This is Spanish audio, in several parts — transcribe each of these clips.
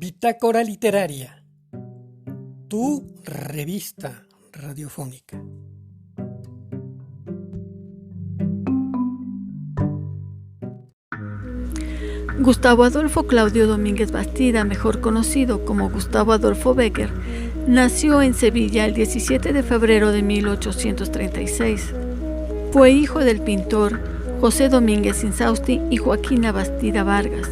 Bitácora Literaria, tu revista radiofónica. Gustavo Adolfo Claudio Domínguez Bastida, mejor conocido como Gustavo Adolfo Bécquer, nació en Sevilla el 17 de febrero de 1836. Fue hijo del pintor José Domínguez Insausti y Joaquina Bastida Vargas.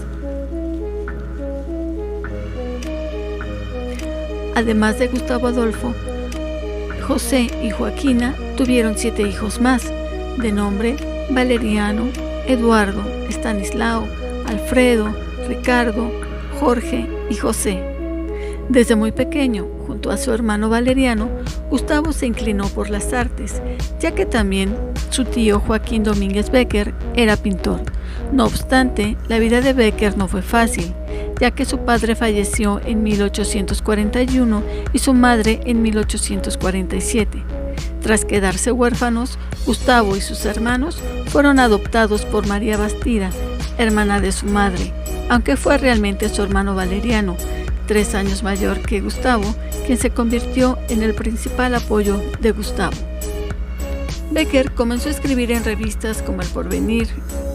Además de Gustavo Adolfo, José y Joaquina tuvieron 7 hijos más, de nombre Valeriano, Eduardo, Estanislao, Alfredo, Ricardo, Jorge y José. Desde muy pequeño, junto a su hermano Valeriano, Gustavo se inclinó por las artes, ya que también su tío Joaquín Domínguez Bécquer era pintor. No obstante, la vida de Bécquer no fue fácil, ya que su padre falleció en 1841 y su madre en 1847. Tras quedarse huérfanos, Gustavo y sus hermanos fueron adoptados por María Bastida, hermana de su madre, aunque fue realmente su hermano Valeriano, 3 años mayor que Gustavo, quien se convirtió en el principal apoyo de Gustavo. Bécquer comenzó a escribir en revistas como El Porvenir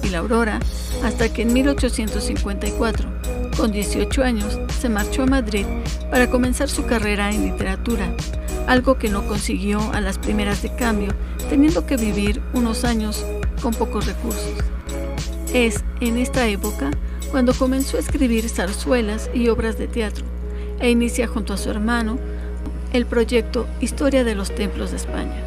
y La Aurora, hasta que en 1854, con 18 años, se marchó a Madrid para comenzar su carrera en literatura, algo que no consiguió a las primeras de cambio, teniendo que vivir unos años con pocos recursos. Es en esta época cuando comenzó a escribir zarzuelas y obras de teatro, e inicia junto a su hermano el proyecto Historia de los Templos de España.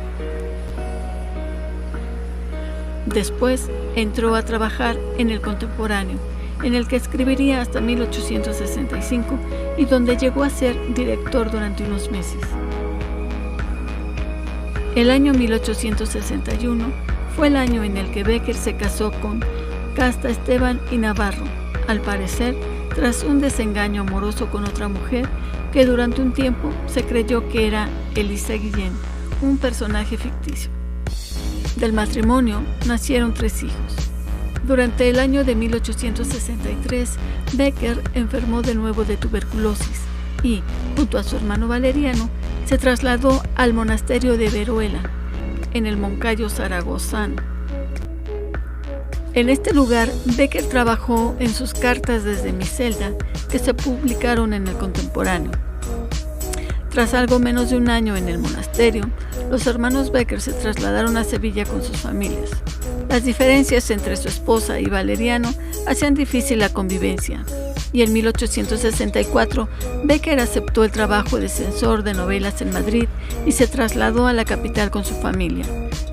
Después entró a trabajar en El Contemporáneo, en el que escribiría hasta 1865 y donde llegó a ser director durante unos meses. El año 1861 fue el año en el que Bécquer se casó con Casta Esteban y Navarro, al parecer tras un desengaño amoroso con otra mujer que durante un tiempo se creyó que era Elisa Guillén, un personaje ficticio. Del matrimonio nacieron 3 hijos. Durante el año de 1863, Bécquer enfermó de nuevo de tuberculosis y, junto a su hermano Valeriano, se trasladó al monasterio de Veruela, en el Moncayo zaragozano. En este lugar, Bécquer trabajó en sus cartas desde mi celda, que se publicaron en El Contemporáneo. Tras algo menos de un año en el monasterio, los hermanos Bécquer se trasladaron a Sevilla con sus familias. Las diferencias entre su esposa y Valeriano hacían difícil la convivencia, y en 1864 Bécquer aceptó el trabajo de censor de novelas en Madrid y se trasladó a la capital con su familia,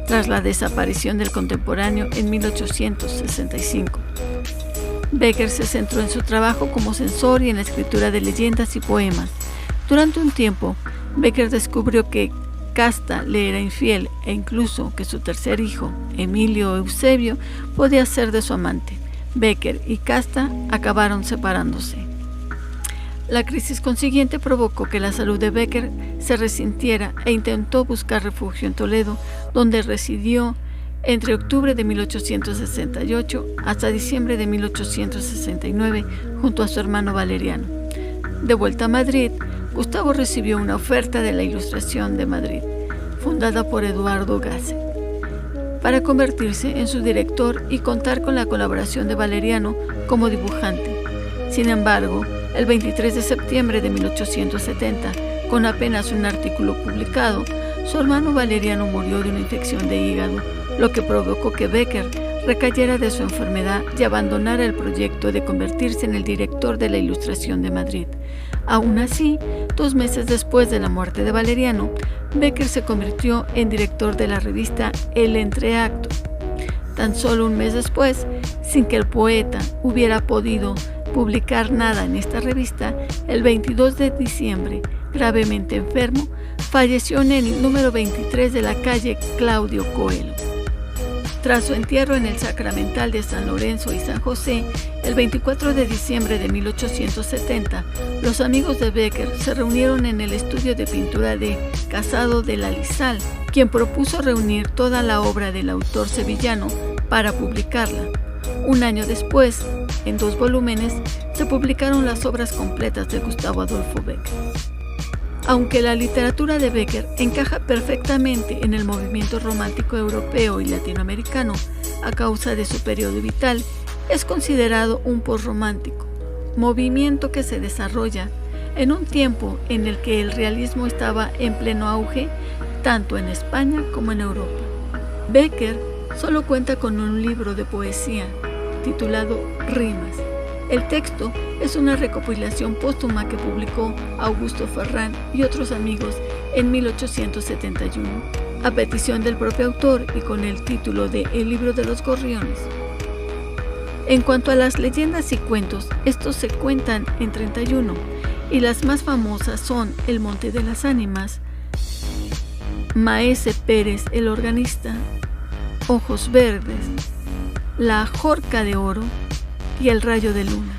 tras la desaparición del Contemporáneo en 1865. Bécquer se centró en su trabajo como censor y en la escritura de leyendas y poemas. Durante un tiempo, Bécquer descubrió que Casta le era infiel e incluso que su tercer hijo, Emilio Eusebio, podía ser de su amante. Bécquer y Casta acabaron separándose. La crisis consiguiente provocó que la salud de Bécquer se resintiera e intentó buscar refugio en Toledo, donde residió entre octubre de 1868 hasta diciembre de 1869 junto a su hermano Valeriano. De vuelta a Madrid, Gustavo recibió una oferta de la Ilustración de Madrid, fundada por Eduardo Gasset, para convertirse en su director y contar con la colaboración de Valeriano como dibujante. Sin embargo, el 23 de septiembre de 1870, con apenas un artículo publicado, su hermano Valeriano murió de una infección de hígado, lo que provocó que Bécquer recayera de su enfermedad y abandonara el proyecto de convertirse en el director de la Ilustración de Madrid. Aún así, 2 meses después de la muerte de Valeriano, Bécquer se convirtió en director de la revista El Entreacto. Tan solo un mes después, sin que el poeta hubiera podido publicar nada en esta revista, el 22 de diciembre, gravemente enfermo, falleció en el número 23 de la calle Claudio Coelho. Tras su entierro en el Sacramental de San Lorenzo y San José, el 24 de diciembre de 1870, los amigos de Bécquer se reunieron en el estudio de pintura de Casado de la Lizal, quien propuso reunir toda la obra del autor sevillano para publicarla. Un año después, en 2 volúmenes, se publicaron las obras completas de Gustavo Adolfo Bécquer. Aunque la literatura de Bécquer encaja perfectamente en el movimiento romántico europeo y latinoamericano a causa de su periodo vital, es considerado un posromántico, movimiento que se desarrolla en un tiempo en el que el realismo estaba en pleno auge tanto en España como en Europa. Bécquer solo cuenta con un libro de poesía titulado Rimas. El texto es una recopilación póstuma que publicó Augusto Ferrán y otros amigos en 1871, a petición del propio autor y con el título de El libro de los gorriones. En cuanto a las leyendas y cuentos, estos se cuentan en 31 y las más famosas son El Monte de las Ánimas, Maese Pérez el organista, Ojos Verdes, La Jorca de Oro y El Rayo de Luna.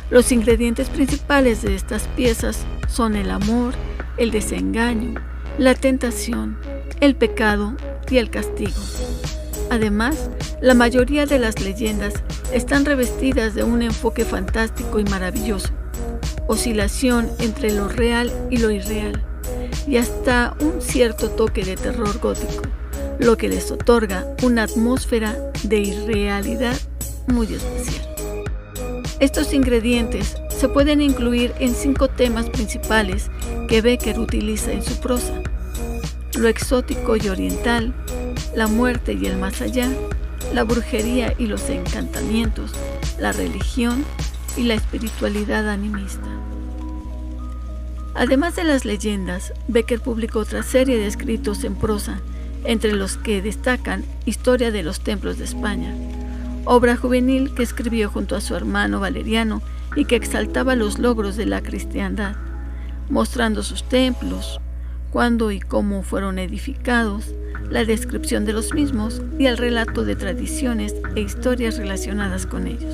Los ingredientes principales de estas piezas son el amor, el desengaño, la tentación, el pecado y el castigo. Además, la mayoría de las leyendas están revestidas de un enfoque fantástico y maravilloso, oscilación entre lo real y lo irreal, y hasta un cierto toque de terror gótico, lo que les otorga una atmósfera de irrealidad muy especial. Estos ingredientes se pueden incluir en 5 temas principales que Bécquer utiliza en su prosa: lo exótico y oriental, la muerte y el más allá, la brujería y los encantamientos, la religión y la espiritualidad animista. Además de las leyendas, Bécquer publicó otra serie de escritos en prosa, entre los que destacan Historia de los Templos de España, obra juvenil que escribió junto a su hermano Valeriano y que exaltaba los logros de la cristiandad, mostrando sus templos, cuándo y cómo fueron edificados, la descripción de los mismos y el relato de tradiciones e historias relacionadas con ellos.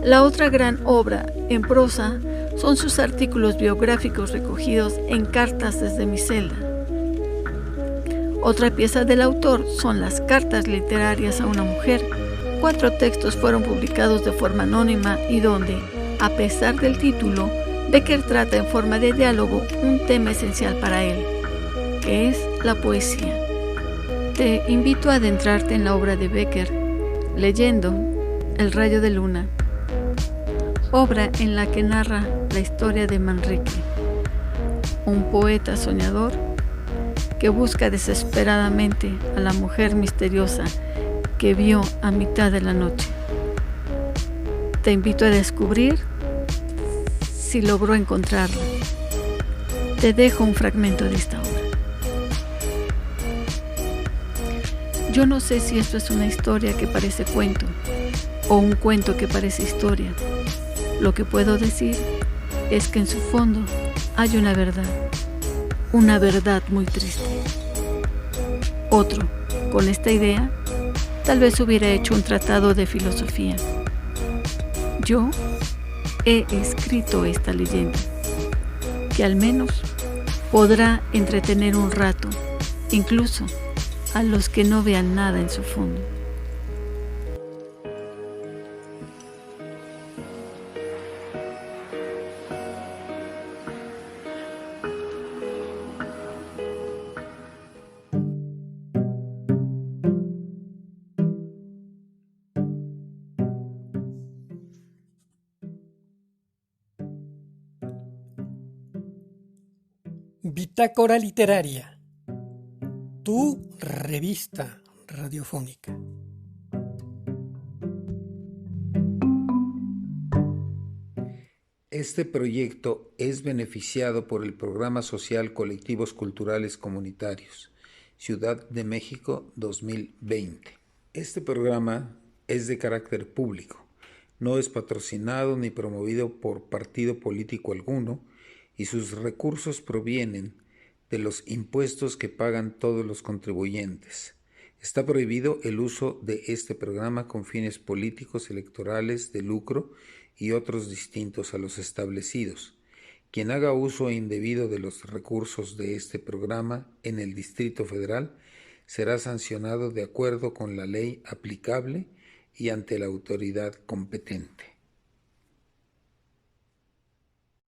La otra gran obra en prosa son sus artículos biográficos recogidos en Cartas desde mi celda. Otra pieza del autor son las Cartas literarias a una mujer. 4 textos fueron publicados de forma anónima y donde, a pesar del título, Bécquer trata en forma de diálogo un tema esencial para él, que es la poesía. Te invito a adentrarte en la obra de Bécquer leyendo El Rayo de Luna, obra en la que narra la historia de Manrique, un poeta soñador que busca desesperadamente a la mujer misteriosa que vio a mitad de la noche. Te invito a descubrir si logró encontrarla. Te dejo un fragmento de esta obra. Yo no sé si esto es una historia que parece cuento o un cuento que parece historia. Lo que puedo decir es que en su fondo hay una verdad muy triste. Otro, con esta idea, tal vez hubiera hecho un tratado de filosofía. Yo he escrito esta leyenda, que al menos podrá entretener un rato, incluso a los que no vean nada en su fondo. Bitácora Literaria, tu revista radiofónica. Este proyecto es beneficiado por el Programa Social Colectivos Culturales Comunitarios, Ciudad de México 2020. Este programa es de carácter público, no es patrocinado ni promovido por partido político alguno, y sus recursos provienen de los impuestos que pagan todos los contribuyentes. Está prohibido el uso de este programa con fines políticos, electorales, de lucro y otros distintos a los establecidos. Quien haga uso indebido de los recursos de este programa en el Distrito Federal será sancionado de acuerdo con la ley aplicable y ante la autoridad competente.